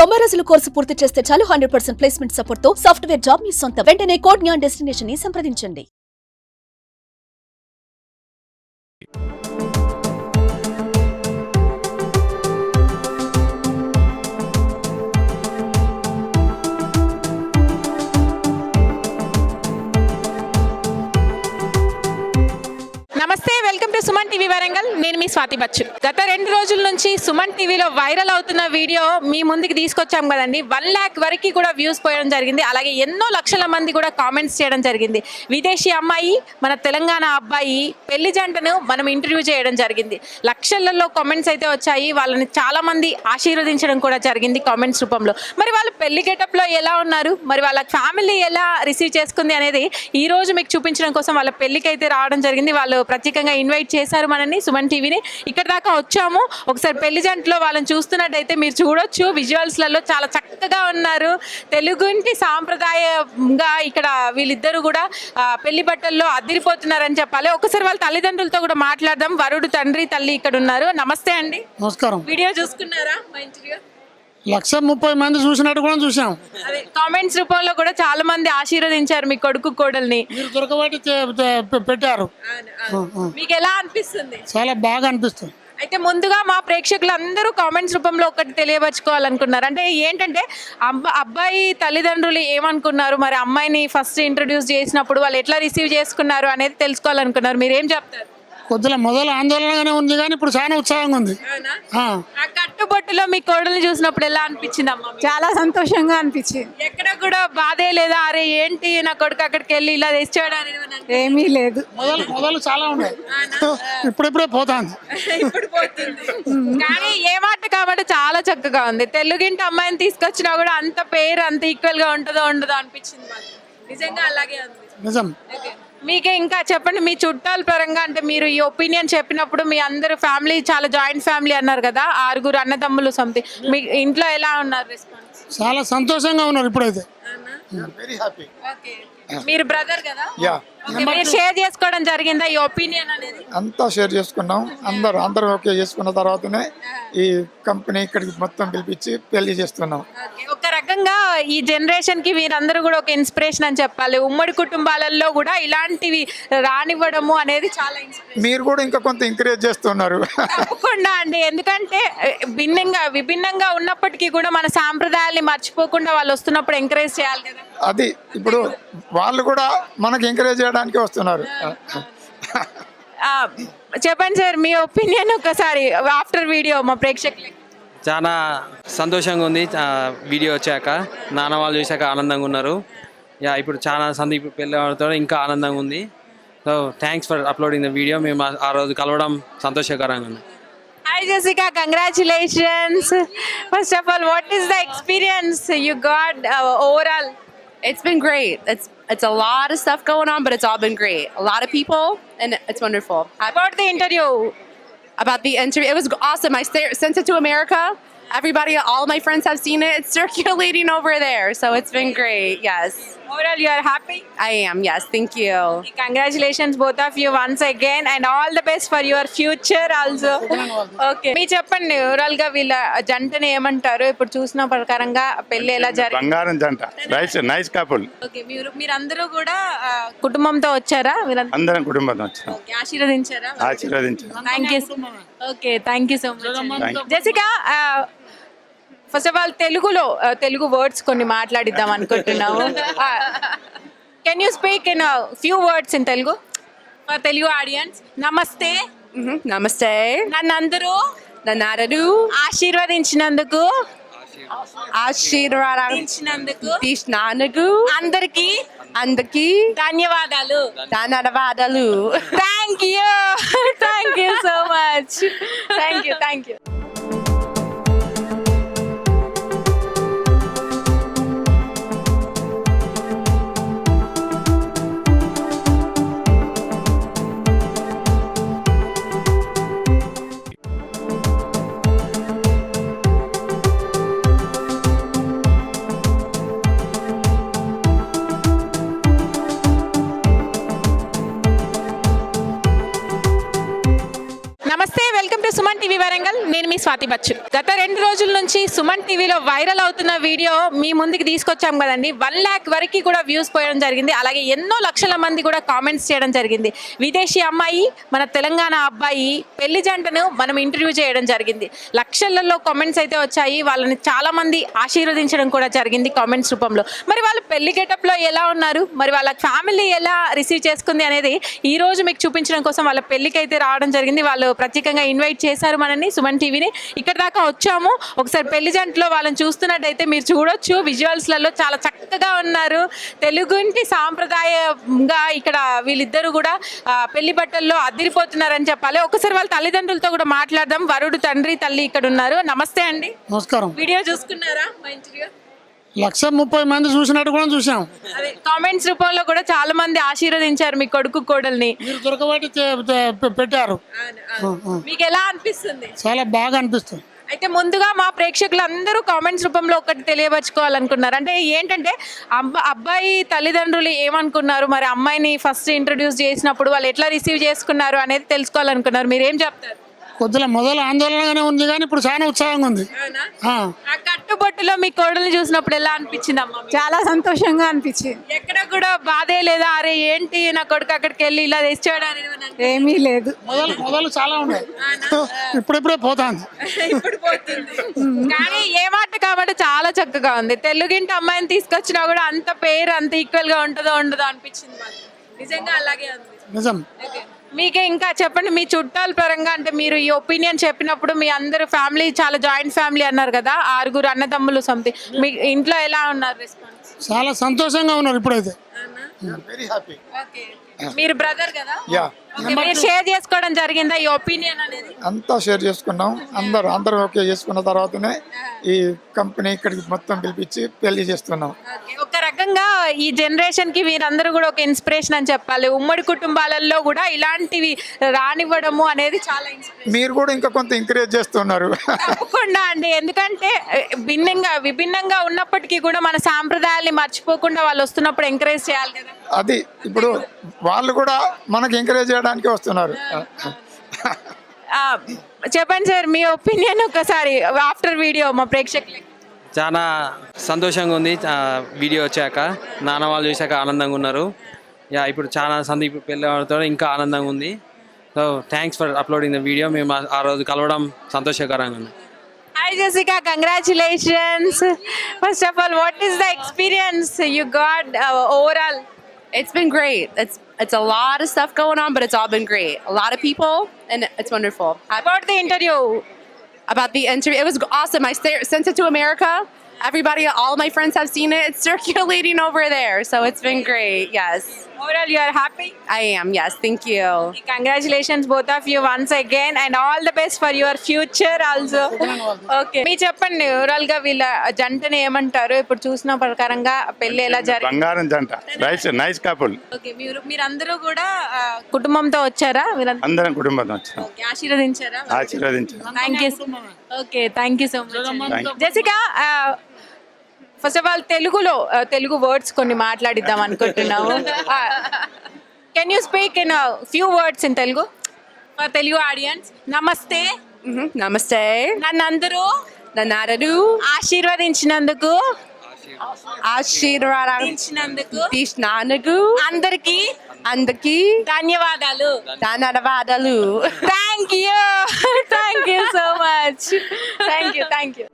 90 రోజుల కోర్సు పూర్తి చేస్తే చాలు 100% ప్లేస్మెంట్ సపోర్ట్ తో సాఫ్ట్వేర్ జాబ్ మీ సొంతం. వెంటనే కోడ్ జ్ఞాన్ డెస్టినేషన్ ని సంప్రదించండి. నమస్తే, welcome to Suman TV Warangal. నేను మీ స్వాతి బచ్చు. గత 2 రోజుల నుంచి సుమన్ టీవీలో వైరల్ అవుతున్న వీడియో మీ ముందుకు తీసుకొచ్చాం కదండి. 1 lakh వరకు కూడా వ్యూస్ పోయడం జరిగింది. అలాగే ఎన్నో లక్షల మంది కూడా కామెంట్స్ చేయడం జరిగింది. విదేశీ అమ్మాయి, మన తెలంగాణ అబ్బాయి పెళ్లి జంటను మనం ఇంటర్వ్యూ చేయడం జరిగింది. లక్షలలో కామెంట్స్ అయితే వచ్చాయి. వాళ్ళని చాలా మంది ఆశీర్వదించడం కూడా జరిగింది కామెంట్స్ రూపంలో. మరి వాళ్ళు పెళ్లి గెటప్లో ఎలా ఉన్నారు, మరి వాళ్ళ ఫ్యామిలీ ఎలా రిసీవ్ చేసుకుంది అనేది ఈ రోజు మీకు చూపించడం కోసం వాళ్ళ పెళ్లికి అయితే రావడం జరిగింది. వాళ్ళు ప్రత్యేకంగా ఇన్వైట్ చేశారు మనని, సుమన్ టీవీని. ఇక్కడ దాకా వచ్చాము. ఒకసారి పెళ్లి జంటలో వాళ్ళని చూస్తున్నట్టయితే మీరు చూడొచ్చు, విజువల్స్లలో చాలా చక్కగా ఉన్నారు. తెలుగుంటి సాంప్రదాయంగా ఇక్కడ వీళ్ళిద్దరూ కూడా పెళ్లి బట్టల్లో అదిరిపోతున్నారని చెప్పాలి. ఒకసారి వాళ్ళ తల్లిదండ్రులతో కూడా మాట్లాడదాం. వరుడు తండ్రి తల్లి ఇక్కడ ఉన్నారు. నమస్తే అండి. నమస్కారం. వీడియో చూసుకున్నారా మా ఇంటర్వ్యూ? 130 మంది చూసినట్టు కూడా చూసాం. అదే కామెంట్స్ రూపంలో కూడా చాలా మంది ఆశీర్వదించారు మీ కొడుకు కోడల్ని. మీరు దొరకబట్టి పెట్టారు. మీకు ఎలా అనిపిస్తుంది? చాలా బాగా అనిపిస్తుంది. అయితే ముందుగా మా ప్రేక్షకులందరూ కామెంట్స్ రూపంలో ఒకటి తెలియపరచుకోవాలనుకున్నారు. అంటే ఏంటంటే అబ్బాయి తల్లిదండ్రులు ఏమనుకున్నారు, మరి అమ్మాయిని ఫస్ట్ ఇంట్రడ్యూస్ చేసినప్పుడు వాళ్ళు ఎట్లా రిసీవ్ చేసుకున్నారు అనేది తెలుసుకోవాలనుకున్నారు. మీరు ఏం చెప్తారు? కొద్దిగా మొదలు ఆందోళనగానే ఉంది, కానీ ఇప్పుడు చాలా ఉత్సాహంగా ఉంది. కట్టుబొట్టులో మీ కోడల్ని చూసినప్పుడు ఎలా అనిపించింది అమ్మ? చాలా సంతోషంగా అనిపించింది. ఎక్కడ కూడా బాధే లేదా, అరే ఏంటి నా కొడుకు అక్కడికి వెళ్ళి ఇలా తెచ్చాడు అనేది? ఏమీ లేదు. మొదలు చాలా ఉన్నాయి, ఇప్పుడిప్పుడే పోతాంది. ఇప్పుడు పోతుంది. కానీ ఏ మాట కాబట్టి చాలా చక్కగా ఉంది. తెలుగింటి అమ్మాయిని తీసుకొచ్చినా కూడా అంత పేరు అంత ఈక్వల్ గా ఉంటుందో ఉండదో అనిపించింది మాకు. నిజంగా అలాగే ఉంది. నిజం. మీకే ఇంకా చెప్పండి, మీ చుట్టాల పరంగా అంటే మీరు ఈ ఒపీనియన్ చెప్పినప్పుడు మీ అందరు ఫ్యామిలీ చాలా జాయింట్ ఫ్యామిలీ అన్నారు కదా, 6 అన్నదమ్ములు సంథింగ్, మీ ఇంట్లో ఎలా ఉన్నారు రెస్పాన్స్? చాలా సంతోషంగా ఉన్నారు ఇప్పుడైతే. మీరు బ్రదర్ కదా, మీరు షేర్ చేసుకోవడం జరిగిందా ఈ ఒపీనియన్ అనేది? అంతా షేర్ చేసుకున్నాం. అందరూ ఓకే చేసుకున్న తర్వాతనే ఈ కంపెనీ ఇక్కడికి మొత్తం పిలిపించి పెళ్లి చేస్తున్నాం. ఒక రకంగా ఈ జనరేషన్ కి మీరందరూ కూడా ఒక ఇన్స్పిరేషన్ అని చెప్పాలి. ఉమ్మడి కుటుంబాలలో కూడా ఇలాంటివి రానివ్వడము అనేది చాలా ఇన్స్పిరేషన్. మీరు కూడా ఇంకా కొంత ఎంకరేజ్ చేస్తున్నారు. తప్పకుండా అండి, ఎందుకంటే విభిన్నంగా ఉన్నప్పటికీ కూడా మన సాంప్రదాయాల్ని మర్చిపోకుండా వాళ్ళు వస్తున్నప్పుడు ఎంకరేజ్ చేయాలి కదా. అది ఇప్పుడు వాళ్ళు కూడా మనకి ఎంకరేజ్ చేయడానికి వస్తున్నారు. చెప్పండి సార్, మీ ఒపీనియన్ ఒకసారి ఆఫ్టర్ వీడియో మా ప్రేక్షకులకి. చాలా సంతోషంగా ఉంది. వీడియో వచ్చాక నాన్న వాళ్ళు చూశాక ఆనందంగా ఉన్నారు. ఇప్పుడు చాలా సందీప్ పెళ్ళి వాళ్ళతో ఇంకా ఆనందంగా ఉంది. So thanks for uploading the video. మేము ఆ రోజు కలవడం సంతోషకరంగా ఉంది. Hi Jessica, congratulations. First of all, what is the experience you got overall? It's been great. It's a lot of stuff going on, but it's all been great. A lot of people, and it's wonderful. About the interview? About the interview, it was awesome. I sent it to America. Everybody, all of my friends have seen it. It's circulating over there, so it's been great. Yes. Overall, you are happy? I am. Yes, thank you. Okay, congratulations both of you once again, and all the best for your future also. Okay. మీ చెప్పండి, overall గా వీళ్ళ జంటని ఏమంటారు? ఇప్పుడు చూసిన ప్రకారంగా పెళ్లి ఎలా జరిగింది? బంగారం జంట, నైస్ కపుల్. ఓకే, మీరందరూ కూడా కుటుంబంతో వచ్చారా? అందరం కుటుంబంతో వచ్చాం. ఓకే, ఆశీర్వదించారా? ఆశీర్వదించారు. Thank you. Okay, thank you so much. Jessica, first of all Telugu words కొన్ని మాట్లాడిద్దాం అనుకుంటున్నాము. Can you speak in few words in Telugu for Telugu audience? నమస్తే. Namaste. నన్నందరూ ఆశీర్వదించినందుకు ఆశీర్వదించినందుకు అందరికి ధన్యవాదాలు. Thank you so much. Thank you. నమస్తే, welcome to Suman TV Warangal. నేను మీ స్వాతి బచ్చు. గత 2 రోజుల నుంచి సుమన్ టీవీలో వైరల్ అవుతున్న వీడియో మీ ముందుకు తీసుకొచ్చాం కదండి. 1 lakh వరకు కూడా వ్యూస్ పోయడం జరిగింది. అలాగే ఎన్నో లక్షల మంది కూడా కామెంట్స్ చేయడం జరిగింది. విదేశీ అమ్మాయి, మన తెలంగాణ అబ్బాయి పెళ్లి జంటను మనం ఇంటర్వ్యూ చేయడం జరిగింది. లక్షలలో కామెంట్స్ అయితే వచ్చాయి. వాళ్ళని చాలా మంది ఆశీర్వదించడం కూడా జరిగింది కామెంట్స్ రూపంలో. మరి వాళ్ళు పెళ్లి గెటప్లో ఎలా ఉన్నారు, మరి వాళ్ళ ఫ్యామిలీ ఎలా రిసీవ్ చేసుకుంది అనేది ఈ రోజు మీకు చూపించడం కోసం వాళ్ళ పెళ్లికి అయితే రావడం జరిగింది. వాళ్ళు ప్రత్యేకంగా ఇన్వైట్ చేశారు మనని, సుమన్ టీవీని. ఇక్కడ దాకా వచ్చాము. ఒకసారి పెళ్లి జంటలో వాళ్ళని చూస్తున్నట్టయితే మీరు చూడొచ్చు, విజువల్స్లలో చాలా చక్కగా ఉన్నారు. తెలుగుంటి సాంప్రదాయంగా ఇక్కడ వీళ్ళిద్దరూ కూడా పెళ్లి బట్టల్లో అదిరిపోతున్నారని చెప్పాలి. ఒకసారి వాళ్ళ తల్లిదండ్రులతో కూడా మాట్లాడదాం. వరుడు తండ్రి తల్లి ఇక్కడ ఉన్నారు. నమస్తే అండి. నమస్కారం. వీడియో చూసుకున్నారా మా ఇంటర్వ్యూ? 130 మంది చూసినట్టు కూడా చూసాం. అదే కామెంట్స్ రూపంలో కూడా చాలా మంది ఆశీర్వదించారు మీ కొడుకు కోడల్ని. మీరు దొరకబట్టి పెట్టారు. మీకు ఎలా అనిపిస్తుంది? చాలా బాగా అనిపిస్తుంది. అయితే ముందుగా మా ప్రేక్షకులందరూ కామెంట్స్ రూపంలో ఒకటి తెలియపరచుకోవాలనుకున్నారు. అంటే ఏంటంటే అబ్బాయి తల్లిదండ్రులు ఏమనుకున్నారు, మరి అమ్మాయిని ఫస్ట్ ఇంట్రడ్యూస్ చేసినప్పుడు వాళ్ళు ఎట్లా రిసీవ్ చేసుకున్నారు అనేది తెలుసుకోవాలనుకున్నారు. మీరు ఏం చెప్తారు? కొద్దిగా మొదలు ఆందోళనగానే ఉంది, కానీ ఇప్పుడు చాలా ఉత్సాహంగా ఉంది. ఆ కట్టుబొట్టులో మీ కోడలు చూసినప్పుడు ఎలా అనిపించింది అమ్మ? చాలా సంతోషంగా అనిపించింది. ఎక్కడ కూడా బాధే లేదా, అరే ఏంటి నా కొడుకు అక్కడికి వెళ్ళి ఇలా తెచ్చాడు అనేది? ఏమీ లేదు. మొదలు చాలా ఉన్నాయి, ఇప్పుడిప్పుడే పోతాంది. ఇప్పుడు పోతుంది. కానీ ఏ మాట కాబట్టి చాలా చక్కగా ఉంది. తెలుగింటి అమ్మాయిని తీసుకొచ్చినా కూడా అంత పేరు అంత ఈక్వల్ గా ఉంటుందో ఉండదో అనిపించింది మాకు. నిజంగా అలాగే ఉంది. నిజం. మీకే ఇంకా చెప్పండి, మీ చుట్టాల పరంగా అంటే మీరు ఈ ఒపీనియన్ చెప్పినప్పుడు మీ అందరు ఫ్యామిలీ చాలా జాయింట్ ఫ్యామిలీ అన్నారు కదా, 6 అన్నదమ్ములు సంథింగ్, మీ ఇంట్లో ఎలా ఉన్నారు రెస్పాన్స్? చాలా సంతోషంగా ఉన్నారు ఇప్పుడైతే. Very happy. మీరు బ్రదర్ కదా? యా, Okay, మీరు షేర్ చేసుకోవడం జరిగిందా ఈ ఒపీనియన్ అనేది? అంతా షేర్ చేసుకున్నాం. అందరూ ఓకే చేసుకున్న తర్వాతనే ఈ కంపెనీ ఇక్కడికి మొత్తం పిలిపించి పెళ్లి చేస్తున్నాం. Okay, ఒక రకంగా ఈ జనరేషన్ కి మీరందరూ కూడా ఒక ఇన్స్పిరేషన్ అని చెప్పాలి. ఉమ్మడి కుటుంబాలలో కూడా ఇలాంటివి రానివ్వడము అనేది చాలా ఇన్స్పిరేషన్. మీరు కూడా ఇంకా కొంత ఎంకరేజ్ చేస్తున్నారు. తప్పకుండా అండి, ఎందుకంటే విభిన్నంగా ఉన్నప్పటికీ కూడా మన సాంప్రదాయాల్ని మర్చిపోకుండా వాళ్ళు వస్తున్నప్పుడు ఎంకరేజ్ చేయాలి కదా. అది ఇప్పుడు వాళ్ళు కూడా మనకి ఎంకరేజ్ చేయడానికి వస్తున్నారు. చెప్పండి సార్ మీ ఒపీనియన్ ఒకసారి ఆఫ్టర్ వీడియో మా ప్రేక్షకులకి. చాలా సంతోషంగా ఉంది వీడియో వచ్చాక. నాన్న వాళ్ళు చూశాక ఆనందంగా ఉన్నారు. ఇప్పుడు చాలా సందీప్ పెళ్ళి అవుతాడు, ఇంకా ఆనందంగా ఉంది. So thanks for uploading the video. మేము ఆ రోజు కలవడం సంతోషకరంగా ఉంది. Hi Jessica, congratulations. First of all, what is the experience you got overall? It's been great. It's a lot of stuff going on, but it's all been great. A lot of people, and it's wonderful. About the interview. About the interview, it was awesome. I sent it to America. Everybody, all my friends have seen it. It's circulating over there, so it's been great. Yes. Overall, you are happy? I am. Yes. Thank you. Congratulations both of you once again, and all the best for your future also. Okay. మీ చెప్పండి overall గా వీళ్ళ జంటని ఏమంటారు? ఇప్పుడు చూసిన ప్రకారంగా పెళ్లి ఎలా జరిగింది? బంగారం జంట. Nice couple. ఓకే, మీరందరూ కూడా కుటుంబంతో వచ్చారా? అందరం కుటుంబంతో వచ్చాం. ఓకే, ఆశీర్వదించారా? ఆశీర్వదించాం. Thank you. Okay, thank you so much. Jessica, first of all Telugu words కొన్ని మాట్లాడిద్దాం అనుకుంటున్నాము. Can you speak in few words in Telugu for Telugu audience? నమస్తే. Namaste. నన్నందరూ ఆశీర్వదించినందుకు ఆశీర్వదించినందుకు అందరికీ ధన్యవాదాలు. ధన్యవాదాలు. Thank you so much. Thank you.